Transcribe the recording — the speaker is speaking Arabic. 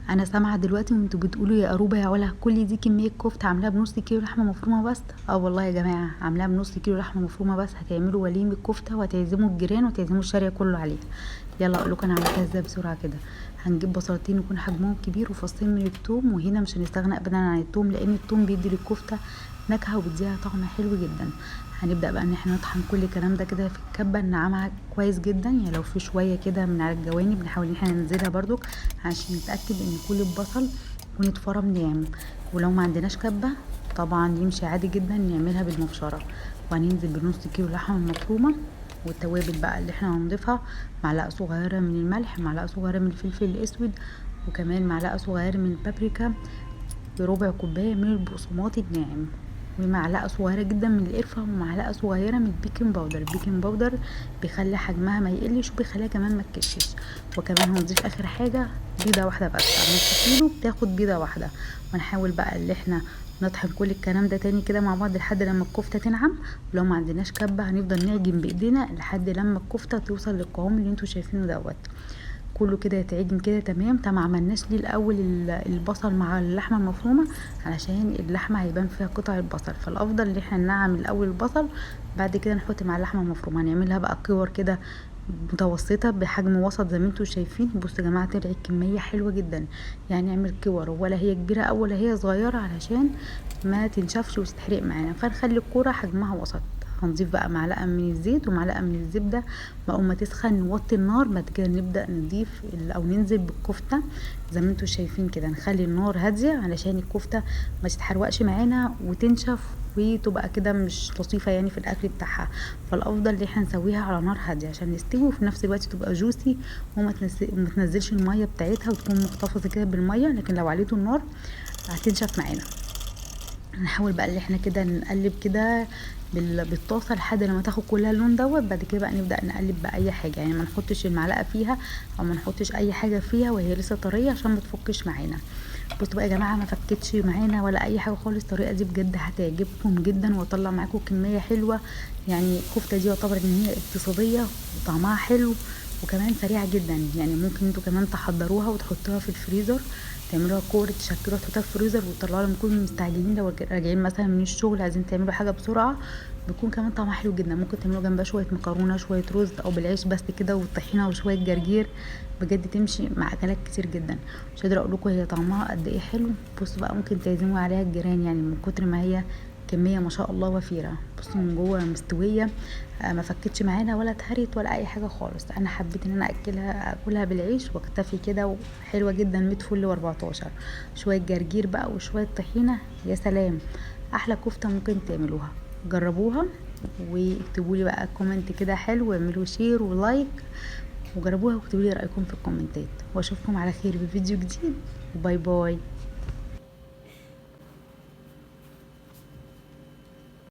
انا سامعه دلوقتي وانتوا بتقولوا يا قروبه يا ولا كل دي كميه كفته عاملاها بنص كيلو لحمه مفرومه بس. والله يا جماعه عاملاها بنص كيلو لحمه مفرومه بس، هتعملوا وليمه كفته وهتعزموا الجيران وتعزموا الشارع كله عليها. يلا اقول لكم انا عملتها ازاي بسرعه كده. هنجيب بصلتين يكون حجمهم كبير وفصين من الثوم، وهنا مش هنستغنى ابدا عن الثوم لان الثوم بيدي للكفته نكهه وبيديها طعم حلو جدا. هنبدا بقى ان احنا نطحن كل الكلام ده كده في الكبه، ننعمها كويس جدا، يعني لو في شويه كده من على الجوانب بنحاول ان احنا ننزلها برضو عشان نتاكد ان كل البصل يكون اتفرم ناعم. ولو ما عندناش كبه طبعا يمشي عادي جدا نعملها بالمبشره. وهننزل بنص كيلو لحمه مفرومه والتوابل بقى اللي احنا هنضيفها: معلقه صغيره من الملح، معلقه صغيره من الفلفل الاسود، وكمان معلقه صغيره من البابريكا، بربع كوبايه من البقسماط الناعم، ومعلقه صغيره جدا من القرفه، ومعلقه صغيره من البيكنج باودر. البيكنج باودر بيخلي حجمها ما يقلش وبيخليها كمان ما تكشش. وكمان هنضيف اخر حاجه بيضه واحده بس، على نص كيلو تاخد بيضه واحده. ونحاول بقى اللي احنا نطحن كل الكلام ده تاني كده مع بعض لحد لما الكفته تنعم. ولو ما عندناش كبه هنفضل نعجن بايدينا لحد لما الكفته توصل للقوام اللي انتوا شايفينه دوت. كله كده يتعجن كده تمام. ما عملناش ليه الاول البصل مع اللحمه المفرومه علشان اللحمه هيبان فيها قطع البصل، فالافضل ان احنا نعمل الاول البصل بعد كده نحط مع اللحمه المفرومه. هنعملها بقى كور كده متوسطه بحجم وسط زي ما انتوا شايفين. بصوا يا جماعه طلعت كميه حلوه جدا، يعني نعمل كور ولا هي كبيره او ولا هي صغيره علشان ما تنشفش وتتحرق معانا، فنخلي الكوره حجمها وسط. هنضيف بقى معلقه من الزيت ومعلقه من الزبده. اول ما تسخن نوطي النار، بعد كده نبدا نضيف او ننزل بالكفته زي ما انتوا شايفين كده. نخلي النار هاديه علشان الكفته ما تتحرقش معانا وتنشف وتبقى كده مش لطيفه يعني في الاكل بتاعها. فالافضل ان احنا نسويها على نار هاديه عشان نستوي وفي نفس الوقت تبقى جوسي وما تنزلش الميه بتاعتها وتكون محتفظه كده بالميه، لكن لو عليتوا النار هتنشف معانا. نحاول بقى اللي احنا كده نقلب كده بالطاسه لحد لما تاخد كلها اللون دوت. بعد كده بقى نبدا نقلب باي حاجه، يعني ما نحطش المعلقه فيها او ما نحطش اي حاجه فيها وهي لسه طريه عشان ما تفكش معانا. بصوا بقى يا جماعه ما فكتش معانا ولا اي حاجه خالص. الطريقه دي بجد هتعجبكم جدا وطلع معاكم كميه حلوه. يعني الكفته دي يعتبر ان هي اقتصاديه وطعمها حلو وكمان سريعه جدا. يعني ممكن انتوا كمان تحضروها وتحطوها في الفريزر، تعملوها كور تشكلوها تحطوها في الفريزر وتطلعوا لما تكونوا مستعجلين لو راجعين مثلا من الشغل عايزين تعملوا حاجه بسرعه. بيكون كمان طعمها حلو جدا. ممكن تعملوا جنبها شويه مكرونه شويه رز او بالعيش بس كده والطحينه وشويه جرجير، بجد تمشي مع اكلات كتير جدا. مش قادره اقول لكم هي طعمها قد ايه حلو. بصوا بقى ممكن تعزموا عليها الجيران يعني من كتر ما هي كميه ما شاء الله وفيره. بصوا من جوه مستويه، ما فكتش معانا ولا اتهرت ولا اي حاجه خالص. انا حبيت ان انا اكلها بالعيش واكتفي كده، وحلوه جدا 100 فل و14. شويه جرجير بقى وشويه طحينه، يا سلام، احلى كفته ممكن تعملوها. جربوها واكتبوا لي بقى كومنت كده حلو واعملوا شير ولايك وجربوها واكتبوا لي رايكم في الكومنتات. واشوفكم على خير بفيديو جديد. باي باي.